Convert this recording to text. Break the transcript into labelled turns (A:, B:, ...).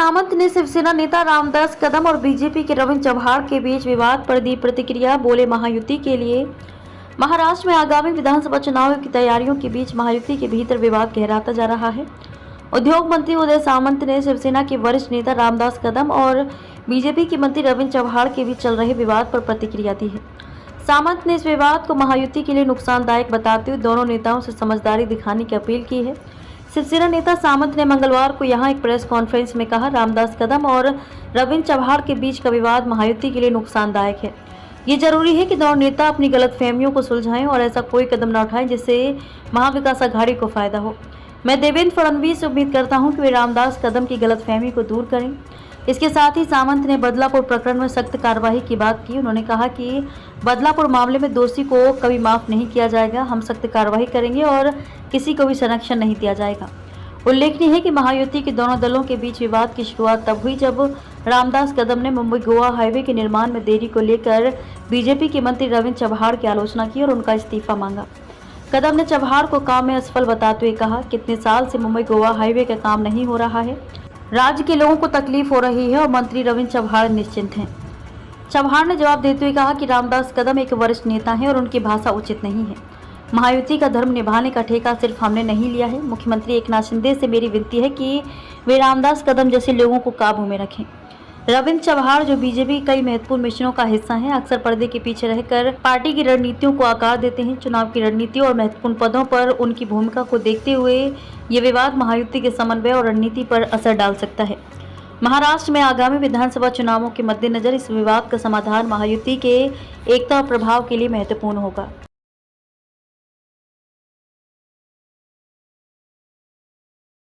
A: सामंत ने शिवसेना नेता रामदास कदम और बीजेपी के रविंद्र चव्हाण के बीच विवाद पर दी प्रतिक्रिया। बोले, महायुति के लिए महाराष्ट्र में आगामी विधानसभा चुनाव की तैयारियों के बीच महायुति के भीतर विवाद गहराता जा रहा है। उद्योग मंत्री उदय सामंत ने शिवसेना के वरिष्ठ नेता रामदास कदम और बीजेपी के मंत्री रविंद्र चव्हाण के बीच चल रहे विवाद पर प्रतिक्रिया दी है। सामंत ने इस विवाद को महायुति के लिए नुकसानदायक बताते हुए दोनों नेताओं से समझदारी दिखाने की अपील की है। शिवसेना नेता सामंत ने मंगलवार को यहां एक प्रेस कॉन्फ्रेंस में कहा, रामदास कदम और रविंद्र चव्हाण के बीच का विवाद महायुति के लिए नुकसानदायक है। ये जरूरी है कि दोनों नेता अपनी गलतफहमियों को सुलझाएं और ऐसा कोई कदम न उठाएं जिससे महाविकास अघाड़ी को फायदा हो। मैं देवेंद्र फडणवीस से उम्मीद करता हूं कि वे रामदास कदम की गलतफहमी को दूर करें। इसके साथ ही सामंत ने बदलापुर प्रकरण में सख्त कार्रवाई की बात की। उन्होंने कहा कि बदलापुर मामले में दोषी को कभी माफ नहीं किया जाएगा। हम सख्त कार्रवाई करेंगे और किसी को भी संरक्षण नहीं दिया जाएगा। उल्लेखनीय है कि महायुति के दोनों दलों के बीच विवाद की शुरुआत तब हुई जब रामदास कदम ने मुंबई गोवा हाईवे के निर्माण में देरी को लेकर बीजेपी के मंत्री रविंद्र चव्हाण की आलोचना की और उनका इस्तीफा मांगा। कदम ने चव्हाण को काम में असफल बताते हुए कहा, कितने साल से मुंबई गोवा हाईवे का काम नहीं हो रहा है, राज्य के लोगों को तकलीफ हो रही है और मंत्री रविंद्र चव्हाण निश्चिंत हैं। चव्हाण ने जवाब देते हुए कहा कि रामदास कदम एक वरिष्ठ नेता हैं और उनकी भाषा उचित नहीं है। महायुति का धर्म निभाने का ठेका सिर्फ हमने नहीं लिया है। मुख्यमंत्री एकनाथ शिंदे से मेरी विनती है कि वे रामदास कदम जैसे लोगों को काबू में रखें। रविंद्र चव्हाण जो बीजेपी कई महत्वपूर्ण मिशनों का हिस्सा हैं, अक्सर पर्दे के पीछे रहकर पार्टी की रणनीतियों को आकार देते हैं। चुनाव की रणनीति और महत्वपूर्ण पदों पर उनकी भूमिका को देखते हुए ये विवाद महायुति के समन्वय और रणनीति पर असर डाल सकता है। महाराष्ट्र में आगामी विधानसभा चुनावों के मद्देनजर इस विवाद का समाधान महायुति के एकता और प्रभाव के लिए महत्वपूर्ण होगा।